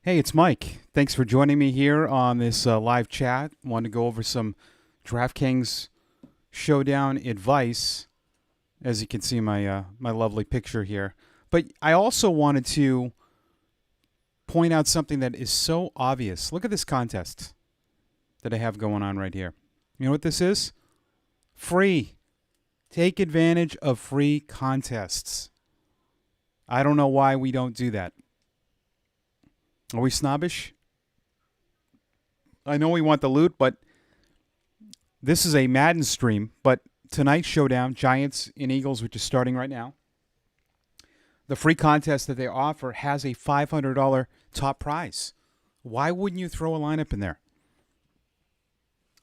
Hey, it's Mike. Thanks for joining me here on this live chat. Want to go over some DraftKings Showdown advice, as you can see my lovely picture here. But I also wanted to point out something that is so obvious. Look at this contest that I have going on right here. You know what this is? Free. Take advantage of free contests. I don't know why we don't do that. Are we snobbish? I know we want the loot, but this is a Madden stream. But tonight's showdown, Giants and Eagles, which is starting right now, the free contest that they offer has a $500 top prize. Why wouldn't you throw a lineup in there?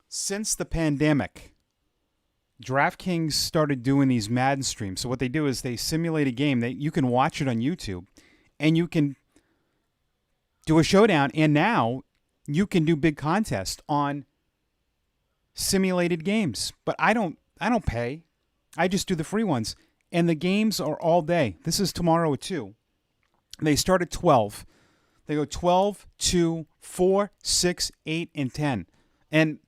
Since the pandemic, DraftKings started doing these Madden streams. So what they do is they simulate a game that you can watch it on YouTube, and you can do a showdown, and now you can do big contests on simulated games. But I don't pay. I just do the free ones. And the games are all day. This is tomorrow at 2. They start at 12. They go 12, 2, 4, 6, 8, and 10. And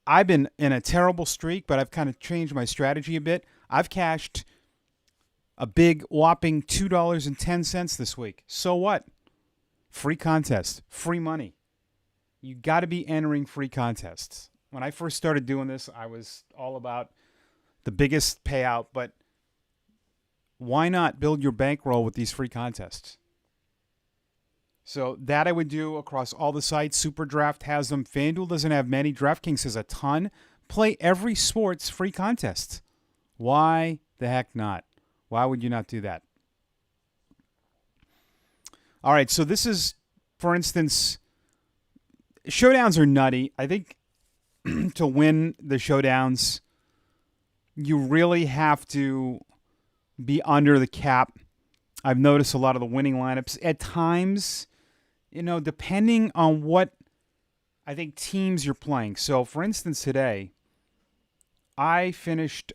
I've been in a terrible streak, but I've kind of changed my strategy a bit. I've cashed a big whopping $2.10 this week. So what? Free contest, free money. You got to be entering free contests. When I first started doing this, I was all about the biggest payout, but why not build your bankroll with these free contests? So that I would do across all the sites. SuperDraft has them. FanDuel doesn't have many. DraftKings has a ton. Play every sports free contest. Why the heck not? Why would you not do that? All right, so this is, for instance, showdowns are nutty. I think to win the showdowns, you really have to be under the cap. I've noticed a lot of the winning lineups. At times, depending on what I think teams you're playing. So, for instance, today, I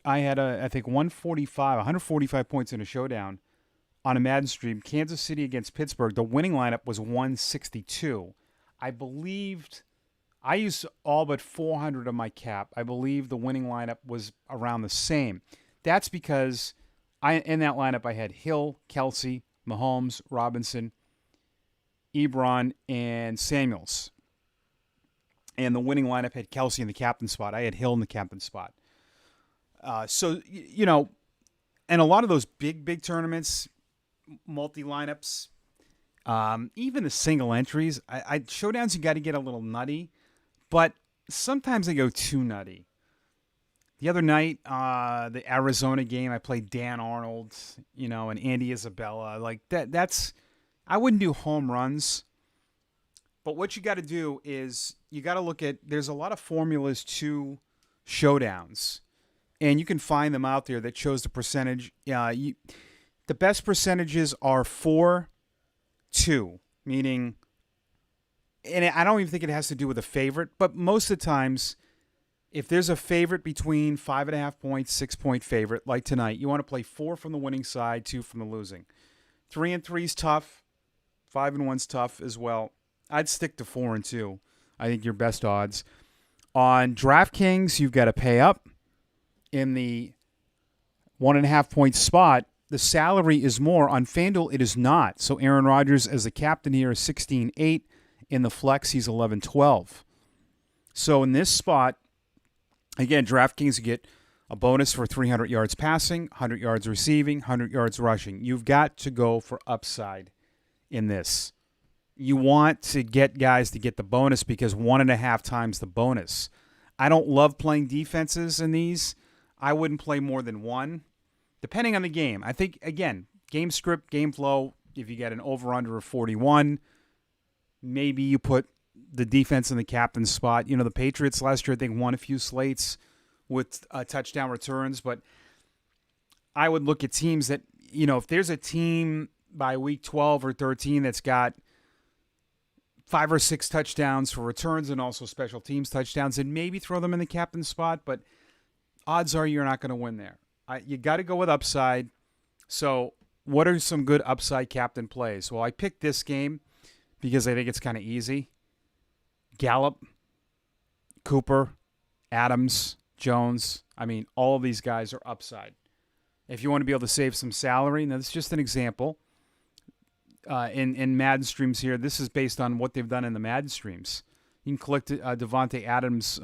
had, I think, 145 points in a showdown on a Madden stream. Kansas City against Pittsburgh. The winning lineup was 162. I used all but 400 of my cap. I believe the winning lineup was around the same. That's because in that lineup I had Hill, Kelsey, Mahomes, Robinson, Ebron, and Samuels. And the winning lineup had Kelsey in the captain spot. I had Hill in the captain spot. And a lot of those big tournaments, multi-lineups, even the single entries, showdowns you got to get a little nutty, but sometimes they go too nutty. The other night, the Arizona game, I played Dan Arnold, and Andy Isabella. Like that's I wouldn't do home runs. But what you got to do is you got to look at, there's a lot of formulas to showdowns, and you can find them out there that shows the percentage. The best percentages are 4-2, meaning, and I don't even think it has to do with a favorite, but most of the times, if there's a favorite between 5.5 points, 6-point favorite, like tonight, you want to play 4 from the winning side, 2 from the losing. 3 and 3 is tough. 5 and 1's tough as well. I'd stick to 4 and 2. I think your best odds. On DraftKings, you've got to pay up. In the 1.5 point spot, the salary is more. On FanDuel, it is not. So Aaron Rodgers as the captain here is 16-8. In the flex, he's 11-12. So in this spot, again, DraftKings, you get a bonus for 300 yards passing, 100 yards receiving, 100 yards rushing. You've got to go for upside in this. You want to get guys to get the bonus because 1.5 times the bonus. I don't love playing defenses in these. I wouldn't play more than 1, depending on the game. I think, again, game script, game flow, if you get an over-under of 41, maybe you put the defense in the captain's spot. The Patriots last year, I think, won a few slates with touchdown returns, but I would look at teams that, if there's a team by week 12 or 13 that's got 5 or 6 touchdowns for returns and also special teams touchdowns, and maybe throw them in the captain's spot, but odds are you're not going to win there. You got to go with upside. So what are some good upside captain plays? Well, I picked this game because I think it's kind of easy. Gallup, Cooper, Adams, Jones. I mean, all of these guys are upside. If you want to be able to save some salary, now this is just an example. In Madden streams here, this is based on what they've done in the Madden streams. You can click Devontae Adams'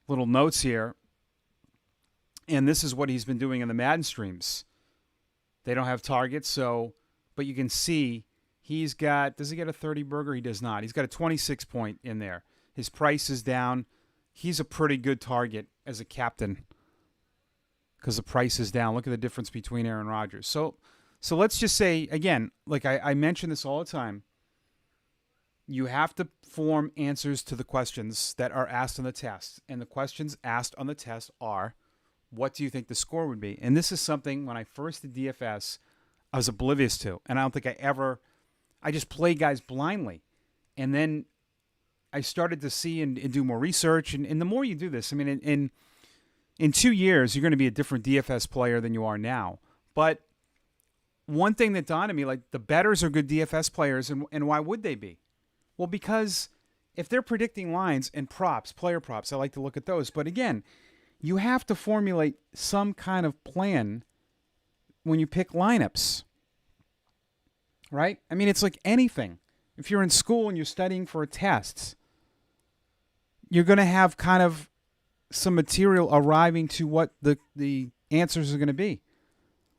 little notes here, and this is what he's been doing in the Madden streams. They don't have targets, but you can see he's got, does he get a 30 burger? He does not. He's got a 26 point in there. His price is down. He's a pretty good target as a captain because the price is down. Look at the difference between Aaron Rodgers. So let's just say, again, like I mention this all the time, you have to form answers to the questions that are asked on the test. And the questions asked on the test are, what do you think the score would be? And this is something, when I first did DFS, I was oblivious to. And I don't think I just play guys blindly. And then I started to see and do more research. And the more you do this, I mean, in 2 years, you're going to be a different DFS player than you are now. But one thing that dawned on me, like, the bettors are good DFS players, and why would they be? Well, because if they're predicting lines and props, player props, I like to look at those. But again, you have to formulate some kind of plan when you pick lineups, right? I mean, it's like anything. If you're in school and you're studying for a test, you're going to have kind of some material arriving to what the answers are going to be.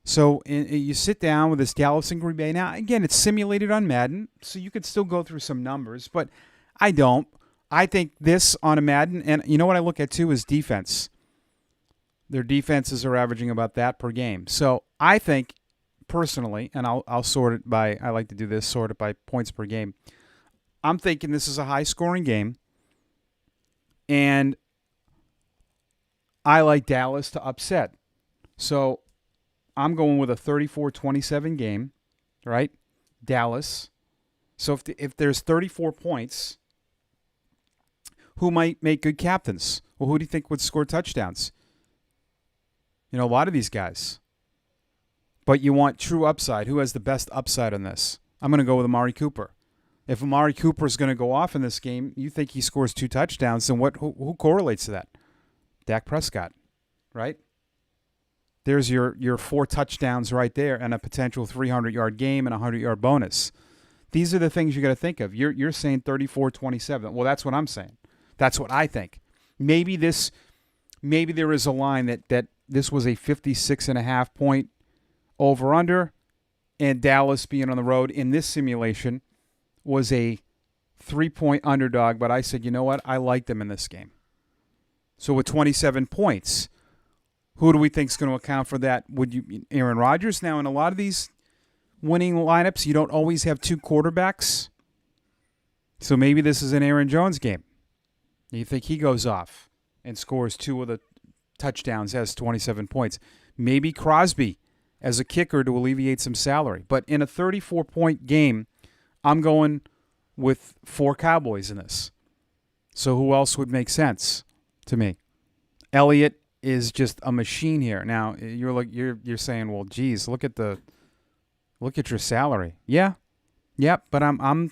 So you sit down with this Dallas and Green Bay. Now, again, it's simulated on Madden, so you could still go through some numbers, but I don't. I think this on a Madden, and you know what I look at too is defense. Their defenses are averaging about that per game. So I think, personally, and I'll sort it by, I like to do this, sort it by points per game. I'm thinking this is a high-scoring game, and I like Dallas to upset. So I'm going with a 34-27 game, right? Dallas. So if there's 34 points, who might make good captains? Well, who do you think would score touchdowns? You know, a lot of these guys. But you want true upside. Who has the best upside on this? I'm going to go with Amari Cooper. If Amari Cooper is going to go off in this game, you think he scores 2 touchdowns, then who correlates to that? Dak Prescott, right? There's your 4 touchdowns right there and a potential 300-yard game and a 100-yard bonus. These are the things you got to think of. You're saying 34-27. Well, that's what I'm saying. That's what I think. Maybe there is a line that this was a 56.5 point over-under, and Dallas being on the road in this simulation was a 3-point underdog, but I said, you know what? I like them in this game. So with 27 points, who do we think is going to account for that? Aaron Rodgers? Now, in a lot of these winning lineups, you don't always have 2 quarterbacks. So maybe this is an Aaron Jones game. You think he goes off and scores 2 of the touchdowns, has 27 points. Maybe Crosby as a kicker to alleviate some salary. But in a 34-point game, I'm going with 4 Cowboys in this. So who else would make sense to me? Elliott is just a machine here. Now you're saying, well, geez, look at your salary. Yeah, but I'm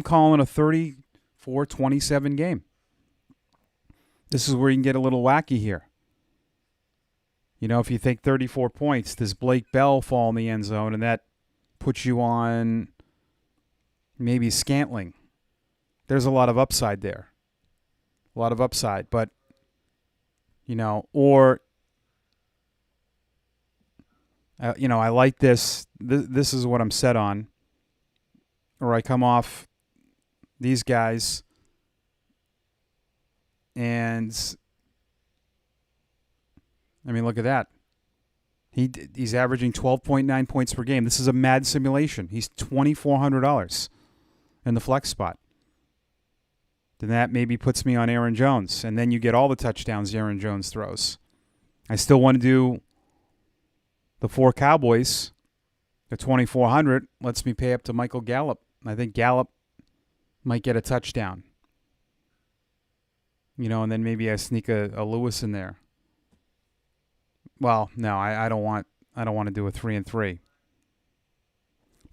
calling a 34-27 game. This is where you can get a little wacky here. You know, if you think 34 points, does Blake Bell fall in the end zone, and that puts you on maybe Scantling? There's a lot of upside there. A lot of upside, but or I like this. This is what I'm set on. Or I come off these guys, and I mean, look at that. He's averaging 12.9 points per game. This is a mad simulation. He's $2,400 in the flex spot. Then that maybe puts me on Aaron Jones, and then you get all the touchdowns Aaron Jones throws. I still want to do the 4 Cowboys. The 2,400 lets me pay up to Michael Gallup. I think Gallup might get a touchdown. And then maybe I sneak a Lewis in there. Well, no, I don't want to do a 3-3.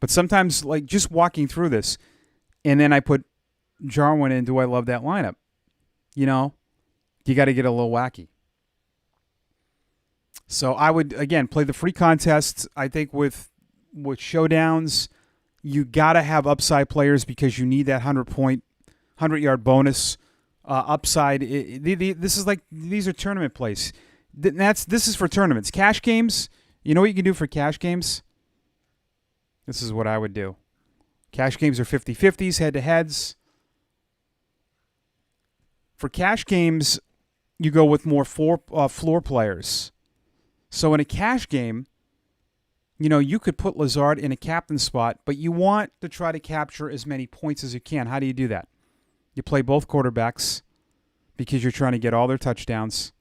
But sometimes, like just walking through this, and then I put Jarwin in. Do I love that lineup? You got to get a little wacky. So I would again play the free contests. I think with showdowns, you got to have upside players because you need that 100-yard bonus upside. This is like these are tournament plays. This is for tournaments. Cash games. You know what you can do for cash games? This is what I would do. Cash games are 50-50s, head-to-heads. For cash games, you go with more floor players. So in a cash game, you could put Lazard in a captain spot, but you want to try to capture as many points as you can. How do you do that? You play both quarterbacks because you're trying to get all their touchdowns.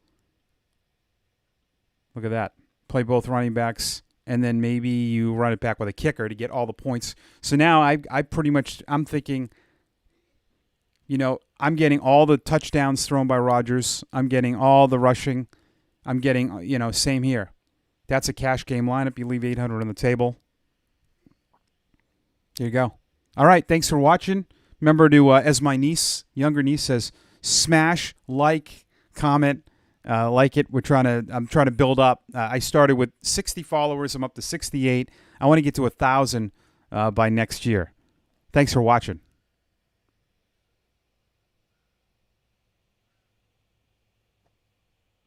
Look at that. Play both running backs, and then maybe you run it back with a kicker to get all the points. So now I'm thinking, I'm getting all the touchdowns thrown by Rodgers. I'm getting all the rushing. I'm getting, same here. That's a cash game lineup. You leave $800 on the table. There you go. All right, thanks for watching. Remember to, as my younger niece says, smash, like, comment, like it. I'm trying to build up. I started with 60 followers. I'm up to 68. I want to get to 1,000 by next year. Thanks for watching.